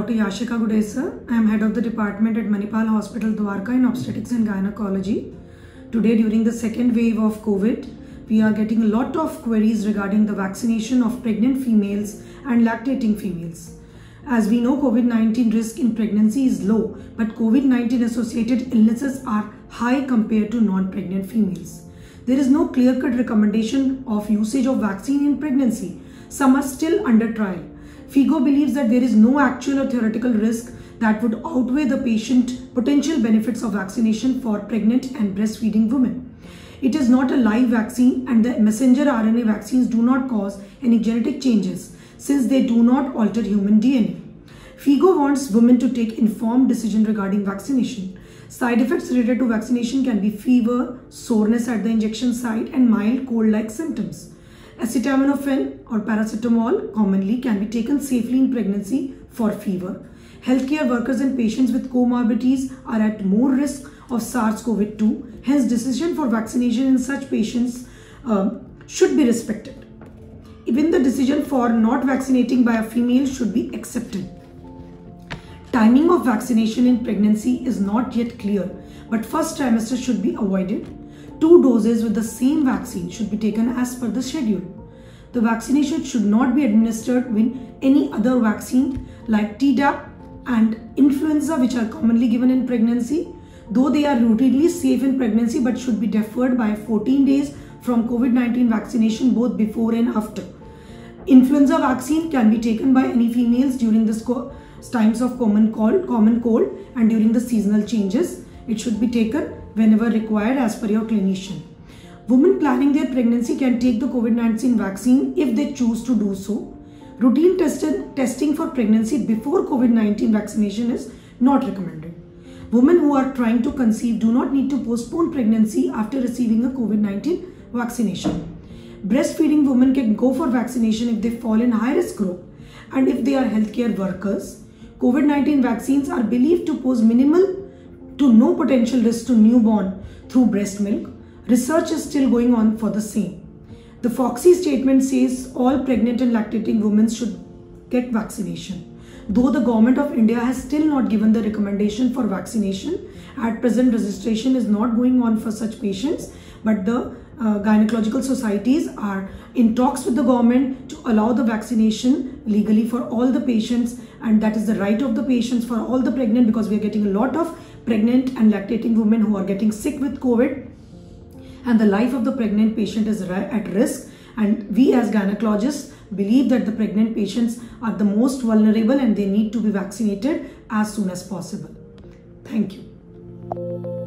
Dr. Yashika Gudesa. I am head of the department at Manipal Hospital, Dwarka in obstetrics and gynecology. Today, during the second wave of COVID, we are getting a lot of queries regarding the vaccination of pregnant females and lactating females. As we know, COVID-19 risk in pregnancy is low, but COVID-19 associated illnesses are high compared to non-pregnant females. There is no clear-cut recommendation of usage of vaccine in pregnancy. Some are still under trial. FIGO believes that there is no actual or theoretical risk that would outweigh the potential benefits of vaccination for pregnant and breastfeeding women. It is not a live vaccine, and the messenger RNA vaccines do not cause any genetic changes since they do not alter human DNA. FIGO wants women to take informed decision regarding vaccination. Side effects related to vaccination can be fever, soreness at the injection site, and mild cold-like symptoms. Acetaminophen or paracetamol commonly can be taken safely in pregnancy for fever. Healthcare workers and patients with comorbidities are at more risk of SARS-CoV-2. Hence, decision for vaccination in such patients should be respected. Even the decision for not vaccinating by a female should be accepted. Timing of vaccination in pregnancy is not yet clear, but first trimester should be avoided. 2 doses with the same vaccine should be taken as per the schedule. The vaccination should not be administered with any other vaccine like Tdap and influenza, which are commonly given in pregnancy, though they are routinely safe in pregnancy but should be deferred by 14 days from COVID-19 vaccination both before and after. Influenza vaccine can be taken by any females during this times of common cold and during the seasonal changes. It should be taken whenever required as per your clinician. Women planning their pregnancy can take the COVID-19 vaccine if they choose to do so. Routine testing for pregnancy before COVID-19 vaccination is not recommended. Women who are trying to conceive do not need to postpone pregnancy after receiving a COVID-19 vaccination. Breastfeeding women can go for vaccination if they fall in high-risk group and if they are healthcare workers. COVID-19 vaccines are believed to pose minimal to no potential risk to newborn through breast milk. Research is still going on for the same. The FOXI statement says all pregnant and lactating women should get vaccination. Though the government of India has still not given the recommendation for vaccination, at present registration is not going on for such patients, but the gynecological societies are in talks with the government to allow the vaccination legally for all the patients, and that is the right of the patients for all the pregnant, because we are getting a lot of pregnant and lactating women who are getting sick with COVID, and the life of the pregnant patient is at risk. And we as gynecologists believe that the pregnant patients are the most vulnerable and they need to be vaccinated as soon as possible. Thank you.